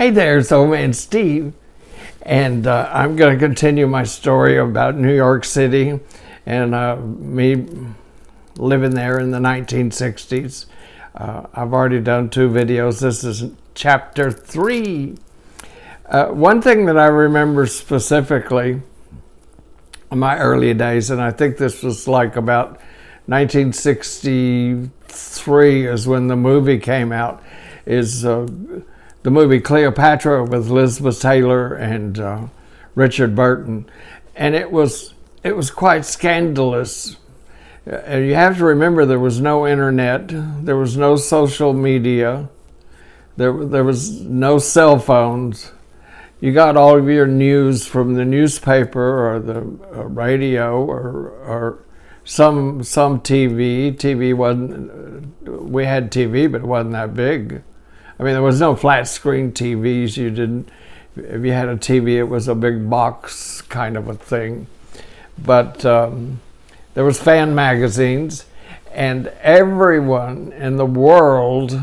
Hey there, it's Old Man Steve, and I'm going to continue my story about New York City and me living there in the 1960s. I've already done 2 videos. This is chapter 3. One thing that I remember specifically in my early days, and I think this was like about 1963 is when the movie came out, is the movie Cleopatra with Elizabeth Taylor and Richard Burton, and it was quite scandalous. You have to remember there was no internet, there was no social media, there was no cell phones. You got all of your news from the newspaper or the radio or some TV. TV wasn't. We had TV, but it wasn't that big. I mean, there was no flat screen TVs. You didn't. If you had a TV, it was a big box kind of a thing. But there was fan magazines, and everyone in the world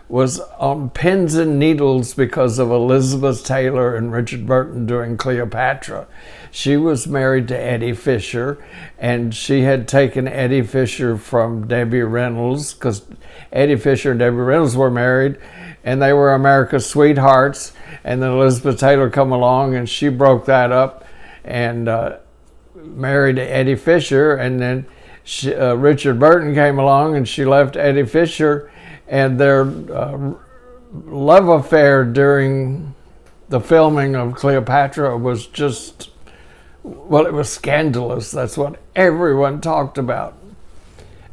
was on pins and needles because of Elizabeth Taylor and Richard Burton doing Cleopatra. She was married to Eddie Fisher, and she had taken Eddie Fisher from Debbie Reynolds, because Eddie Fisher and Debbie Reynolds were married, and they were America's sweethearts. And then Elizabeth Taylor come along, and she broke that up and married Eddie Fisher. And then Richard Burton came along, and she left Eddie Fisher. And their love affair during the filming of Cleopatra was just, well, it was scandalous. That's what everyone talked about.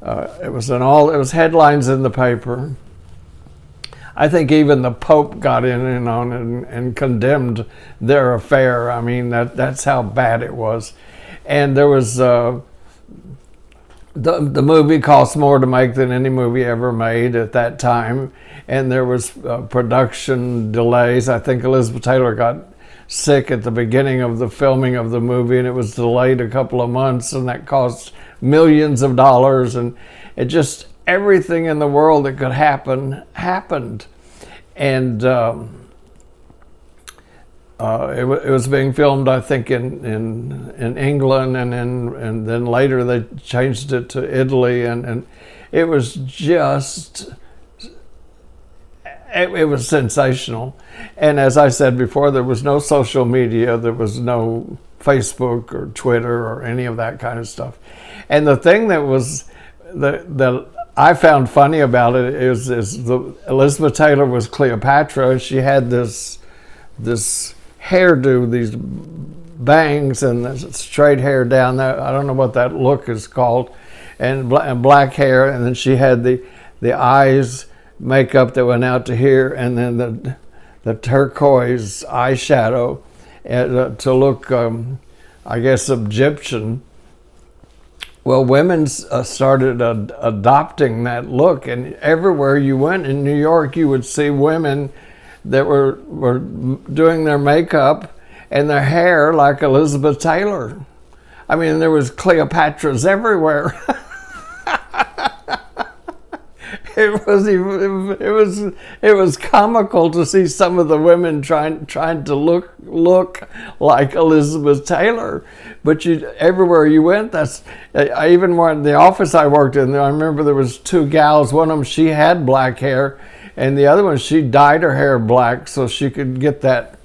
It was headlines in the paper. I think even the Pope got in on it and condemned their affair. I mean, that's how bad it was. And there was the movie cost more to make than any movie ever made at that time, and there was production delays. I think Elizabeth Taylor got sick at the beginning of the filming of the movie, and it was delayed a couple of months, and that cost millions of dollars, and it just, everything in the world that could happen happened. And it was being filmed, I think, in England, and then later they changed it to Italy, and it was just, it was sensational. And as I said before, there was no social media, there was no Facebook or Twitter or any of that kind of stuff. And the thing that was that I found funny about it is Elizabeth Taylor was Cleopatra. She had this hairdo, these bangs and the straight hair down there. I don't know what that look is called, and black hair. And then she had the eyes makeup that went out to here, and then the turquoise eyeshadow to look, I guess, Egyptian. Well, women started adopting that look, and everywhere you went in New York, you would see women that were doing their makeup and their hair like Elizabeth Taylor. I mean, there was Cleopatras everywhere. It was comical to see some of the women trying to look like Elizabeth Taylor. But everywhere you went, I even went the office I worked in. I remember there was 2 gals. One of them, she had black hair, and the other one, she dyed her hair black so she could get that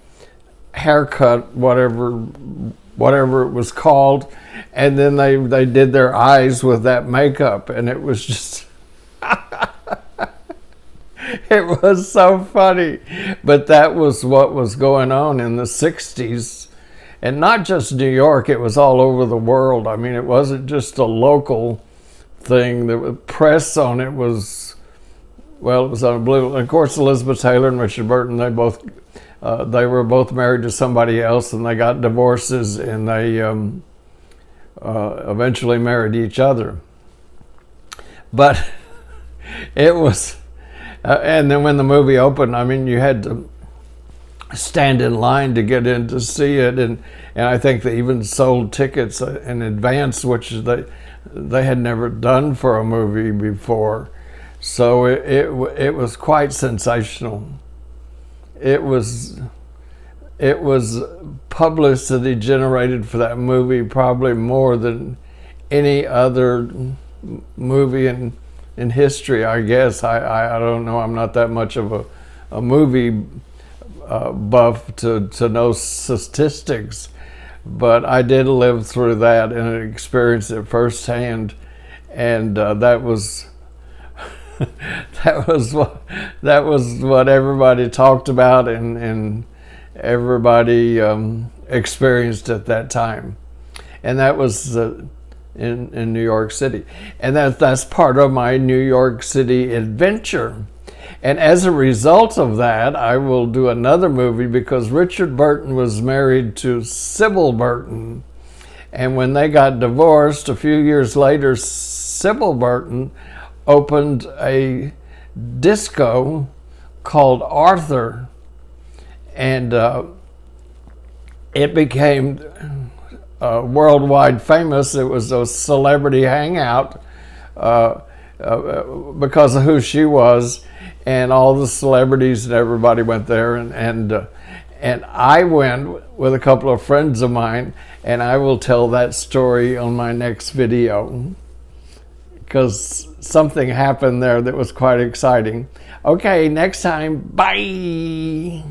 haircut, whatever it was called. And then they did their eyes with that makeup, and it was just it was so funny. But that was what was going on in the 60s. And not just New York, it was all over the world. I mean, it wasn't just a local thing. The press on it was, well, it was unbelievable. And of course, Elizabeth Taylor and Richard Burton, they were both married to somebody else, and they got divorces, and they eventually married each other. But it was, and then when the movie opened, I mean, you had to stand in line to get in to see it, and I think they even sold tickets in advance, which they had never done for a movie before. So it was quite sensational. it was publicity generated for that movie probably more than any other movie in history, I guess. I don't know. I'm not that much of a movie buff to know statistics, but I did live through that and experience it firsthand, and that was that was what everybody talked about and everybody experienced at that time, and that was in New York City, and that's part of my New York City adventure. And as a result of that, I will do another movie because Richard Burton was married to Sybil Burton, and when they got divorced a few years later, Sybil Burton opened a disco called Arthur, and it became worldwide famous. It was a celebrity hangout because of who she was, and all the celebrities and everybody went there, and I went with a couple of friends of mine, and I will tell that story on my next video because something happened there that was quite exciting. Okay, next time, bye.